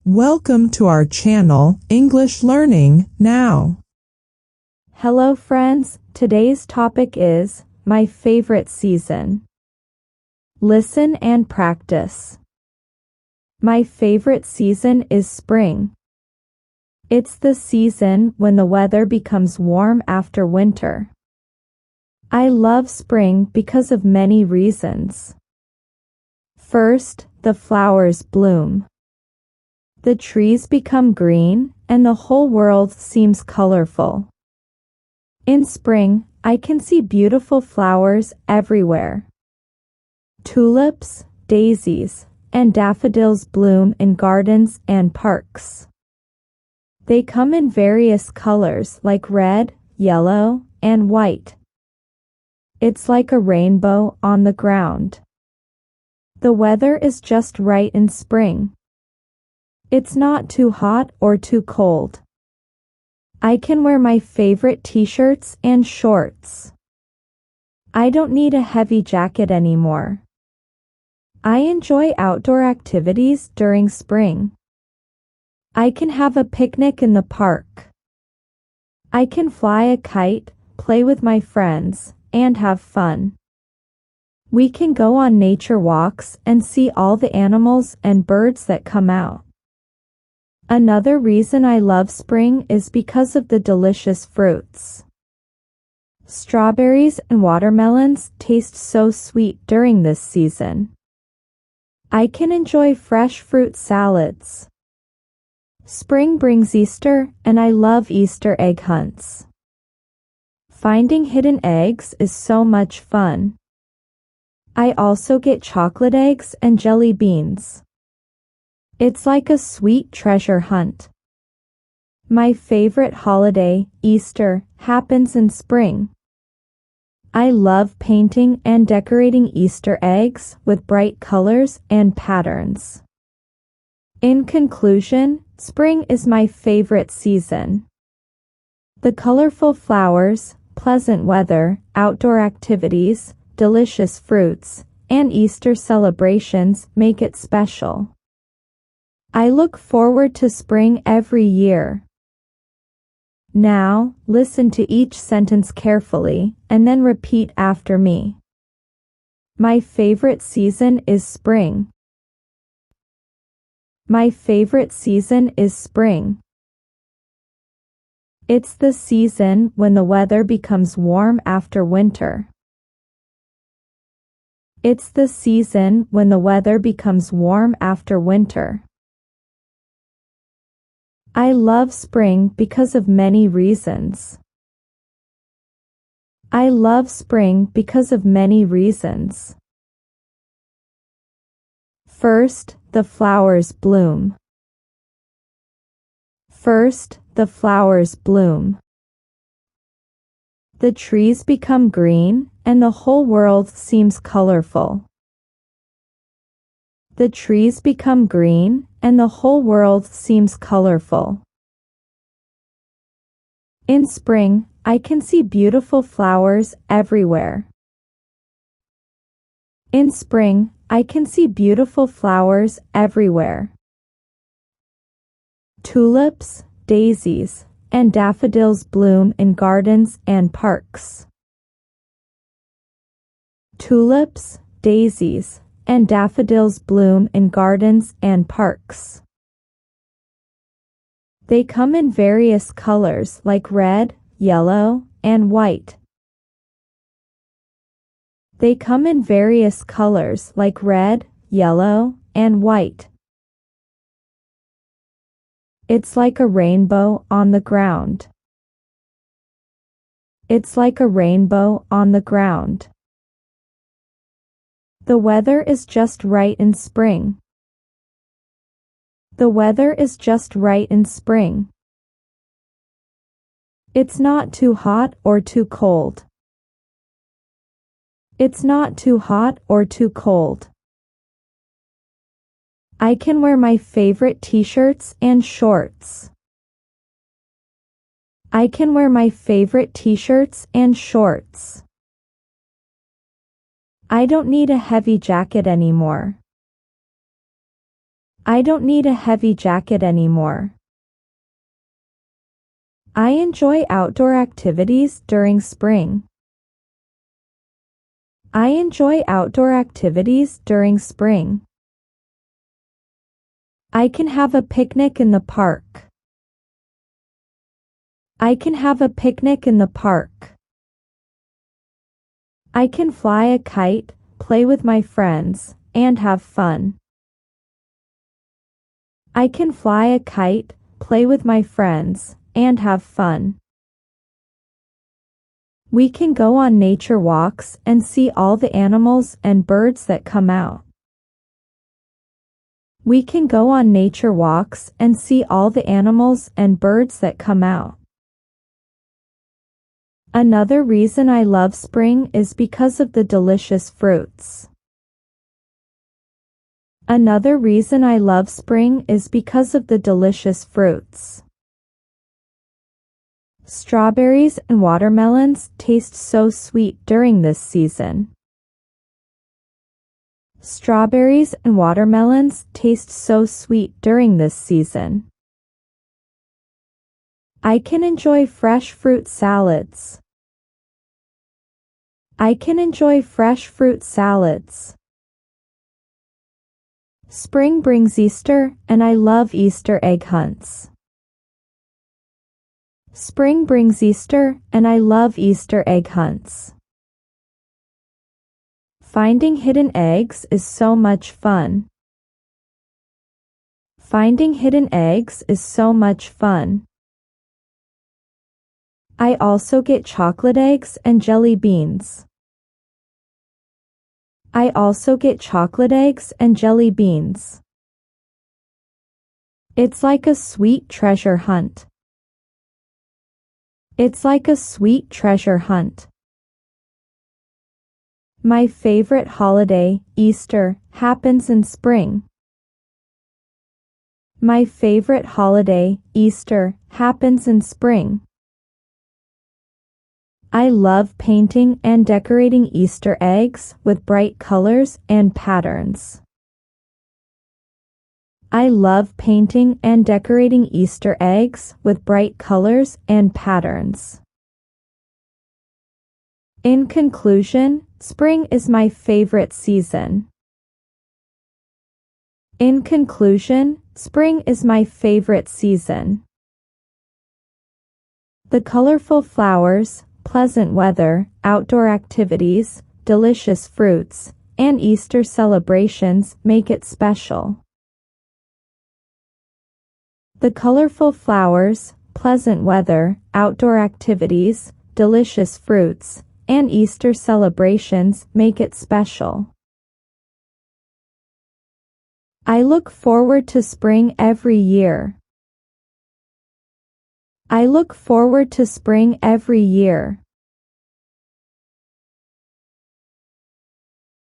Welcome to our channel, English Learning Now. Hello friends, today's topic is my favorite season. Listen and practice. My favorite season is spring. It's the season when the weather becomes warm after winter. I love spring because of many reasons. First, the flowers bloom. The trees become green, and the whole world seems colorful. In spring, I can see beautiful flowers everywhere. Tulips, daisies, and daffodils bloom in gardens and parks. They come in various colors like red, yellow, and white. It's like a rainbow on the ground. The weather is just right in spring. It's not too hot or too cold. I can wear my favorite t-shirts and shorts. I don't need a heavy jacket anymore. I enjoy outdoor activities during spring. I can have a picnic in the park. I can fly a kite, play with my friends, and have fun. We can go on nature walks and see all the animals and birds that come out. Another reason I love spring is because of the delicious fruits. Strawberries and watermelons taste so sweet during this season. I can enjoy fresh fruit salads. Spring brings Easter, and I love Easter egg hunts. Finding hidden eggs is so much fun. I also get chocolate eggs and jelly beans. It's like a sweet treasure hunt. My favorite holiday, Easter, happens in spring. I love painting and decorating Easter eggs with bright colors and patterns. In conclusion, spring is my favorite season. The colorful flowers, pleasant weather, outdoor activities, delicious fruits, and Easter celebrations make it special. I look forward to spring every year. Now, listen to each sentence carefully, and then repeat after me. My favorite season is spring. My favorite season is spring. It's the season when the weather becomes warm after winter. It's the season when the weather becomes warm after winter. I love spring because of many reasons. I love spring because of many reasons. First, the flowers bloom. First, the flowers bloom. The trees become green, and the whole world seems colorful. The trees become green, and the whole world seems colorful. In spring, I can see beautiful flowers everywhere. In spring, I can see beautiful flowers everywhere. Tulips, daisies, and daffodils bloom in gardens and parks. Tulips, daisies, and daffodils bloom in gardens and parks. They come in various colors like red, yellow, and white. They come in various colors like red, yellow, and white. It's like a rainbow on the ground. It's like a rainbow on the ground. The weather is just right in spring. The weather is just right in spring. It's not too hot or too cold. It's not too hot or too cold. I can wear my favorite t-shirts and shorts. I can wear my favorite t-shirts and shorts. I don't need a heavy jacket anymore. I don't need a heavy jacket anymore. I enjoy outdoor activities during spring. I enjoy outdoor activities during spring. I can have a picnic in the park. I can have a picnic in the park. I can fly a kite, play with my friends, and have fun. I can fly a kite, play with my friends, and have fun. We can go on nature walks and see all the animals and birds that come out. We can go on nature walks and see all the animals and birds that come out. Another reason I love spring is because of the delicious fruits. Another reason I love spring is because of the delicious fruits. Strawberries and watermelons taste so sweet during this season. Strawberries and watermelons taste so sweet during this season. I can enjoy fresh fruit salads. I can enjoy fresh fruit salads. Spring brings Easter, and I love Easter egg hunts. Spring brings Easter, and I love Easter egg hunts. Finding hidden eggs is so much fun. Finding hidden eggs is so much fun. I also get chocolate eggs and jelly beans. I also get chocolate eggs and jelly beans. It's like a sweet treasure hunt. It's like a sweet treasure hunt. My favorite holiday, Easter, happens in spring. My favorite holiday, Easter, happens in spring. I love painting and decorating Easter eggs with bright colors and patterns. I love painting and decorating Easter eggs with bright colors and patterns. In conclusion, spring is my favorite season. In conclusion, spring is my favorite season. The colorful flowers, pleasant weather, outdoor activities, delicious fruits, and Easter celebrations make it special. The colorful flowers, pleasant weather, outdoor activities, delicious fruits, and Easter celebrations make it special. I look forward to spring every year. I look forward to spring every year.